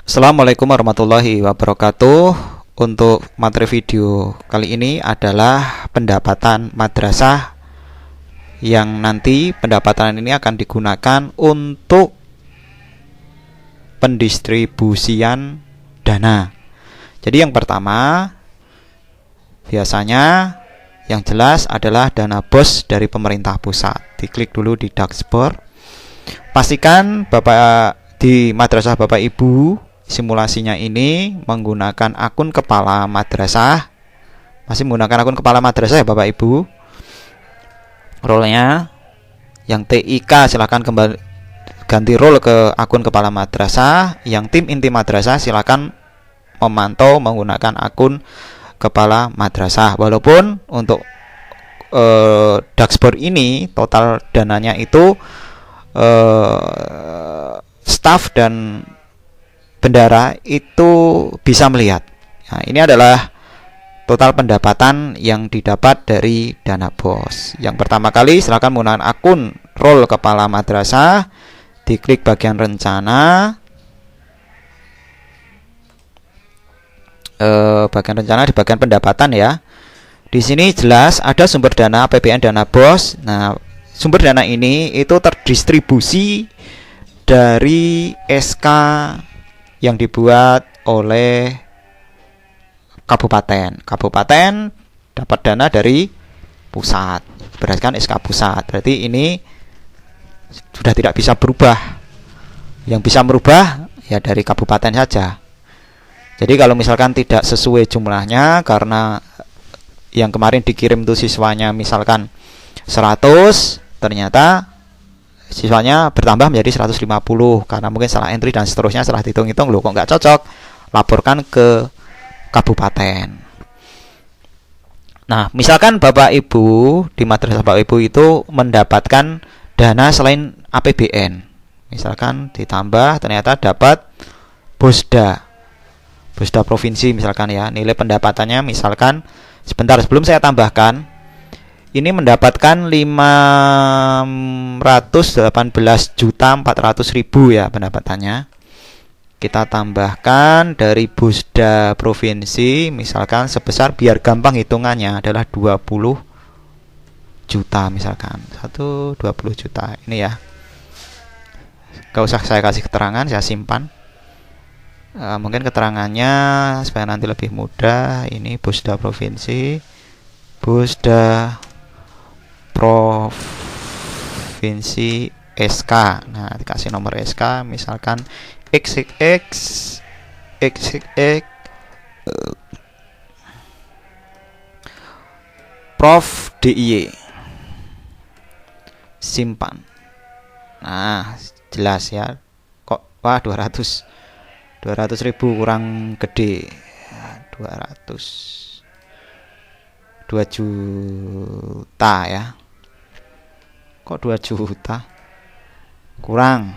Assalamualaikum warahmatullahi wabarakatuh. Untuk materi video kali ini adalah pendapatan madrasah yang nanti pendapatan ini akan digunakan untuk pendistribusian dana. Jadi yang pertama, biasanya yang jelas adalah dana BOS dari pemerintah pusat. Diklik dulu di dashboard. Pastikan Bapak di madrasah Bapak Ibu simulasinya ini menggunakan akun kepala madrasah. Masih menggunakan akun kepala madrasah ya Bapak Ibu. Role-nya yang TIK silakan kembali ganti role ke akun kepala madrasah. Yang tim inti madrasah silakan memantau menggunakan akun kepala madrasah. Walaupun untuk dashboard ini total dananya itu staf dan bendara itu bisa melihat. Nah, ini adalah total pendapatan yang didapat dari dana BOS. Yang pertama kali silakan menggunakan akun role kepala madrasah, diklik bagian rencana. Bagian rencana di bagian pendapatan ya. Di sini jelas ada sumber dana APBN dana BOS. Nah, sumber dana ini itu terdistribusi dari SK yang dibuat oleh kabupaten. Kabupaten dapat dana dari pusat berdasarkan SK pusat. Berarti ini sudah tidak bisa berubah. Yang bisa merubah ya dari kabupaten saja. Jadi kalau misalkan tidak sesuai jumlahnya karena yang kemarin dikirim tuh siswanya misalkan 100, ternyata siswanya bertambah menjadi 150 karena mungkin salah entry dan seterusnya, setelah dihitung-hitung loh kok nggak cocok, laporkan ke kabupaten. Nah, misalkan Bapak Ibu di madrasah Bapak Ibu itu mendapatkan dana selain APBN, misalkan ditambah ternyata dapat Bosda provinsi misalkan ya, nilai pendapatannya misalkan sebentar sebelum saya tambahkan, ini mendapatkan 518.400.000 ya pendapatannya. Kita tambahkan dari Bosda provinsi misalkan sebesar, biar gampang hitungannya, adalah 20 juta misalkan. 20 juta ini ya. Gak usah saya kasih keterangan, saya simpan. Mungkin keterangannya supaya nanti lebih mudah. Ini Bosda provinsi, Bosda provinsi SK. Nah, dikasih nomor SK misalkan XXX Prof DIY. Simpan. Nah, jelas ya. Kok 200 ribu kurang gede. 2 juta ya. Kok 2 juta? Kurang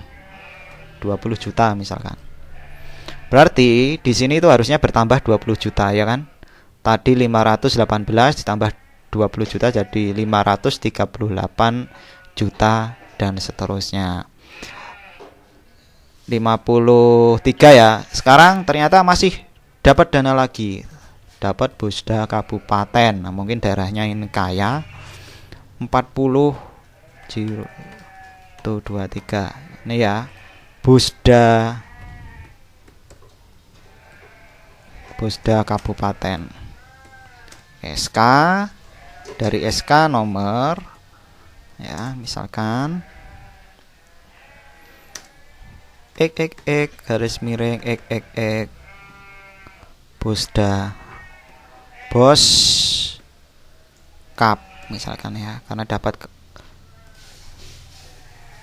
20 juta misalkan. Berarti di sini itu harusnya bertambah 20 juta ya kan? Tadi 518 ditambah 20 juta jadi 538 juta dan seterusnya. 53 ya. Sekarang ternyata masih dapat dana lagi. Dapat Bosda kabupaten. Nah, mungkin daerahnya ini kaya. 40 023 ini ya, Bosda kabupaten. SK, dari SK nomor ya misalkan garis miring Bosda BOS Kap misalkan ya, karena dapat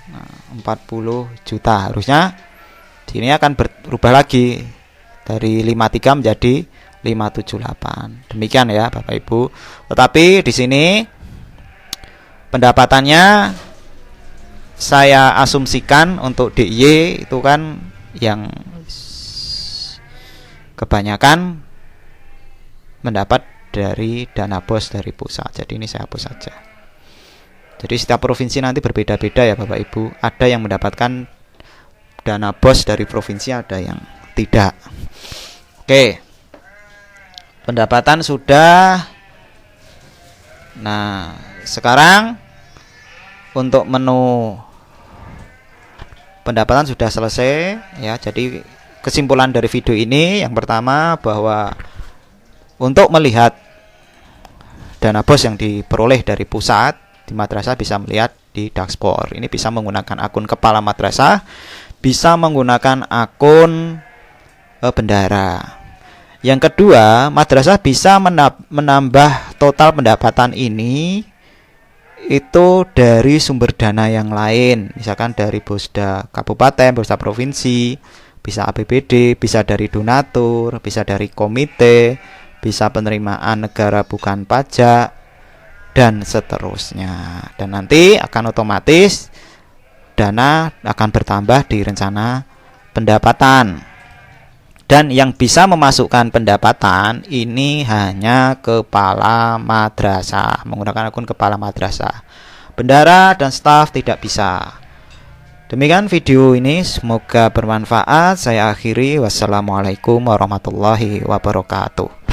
40 juta. Harusnya ini akan berubah lagi dari 53 menjadi 578. Demikian ya Bapak Ibu. Tetapi di sini pendapatannya saya asumsikan untuk DIY itu kan yang kebanyakan mendapat dari dana BOS dari pusat. Jadi ini saya hapus saja. Jadi setiap provinsi nanti berbeda-beda ya Bapak Ibu. Ada yang mendapatkan dana BOS dari provinsi, ada yang tidak. Oke. Pendapatan sudah. Nah, sekarang untuk menu pendapatan sudah selesai ya. Jadi kesimpulan dari video ini yang pertama bahwa untuk melihat dana bos yang diperoleh dari pusat di madrasah bisa melihat di dashboard. Ini bisa menggunakan akun kepala madrasah, bisa menggunakan akun bendahara. Yang kedua, madrasah bisa menambah total pendapatan ini itu dari sumber dana yang lain, misalkan dari Bosda Kabupaten, Bosda Provinsi, bisa APBD, bisa dari donatur, bisa dari komite, bisa penerimaan negara bukan pajak, dan seterusnya. Dan nanti akan otomatis dana akan bertambah di rencana pendapatan. Dan yang bisa memasukkan pendapatan ini hanya kepala madrasah, menggunakan akun kepala madrasah. Bendahara dan staf tidak bisa. Demikian video ini, semoga bermanfaat. Saya akhiri. Wassalamualaikum warahmatullahi wabarakatuh.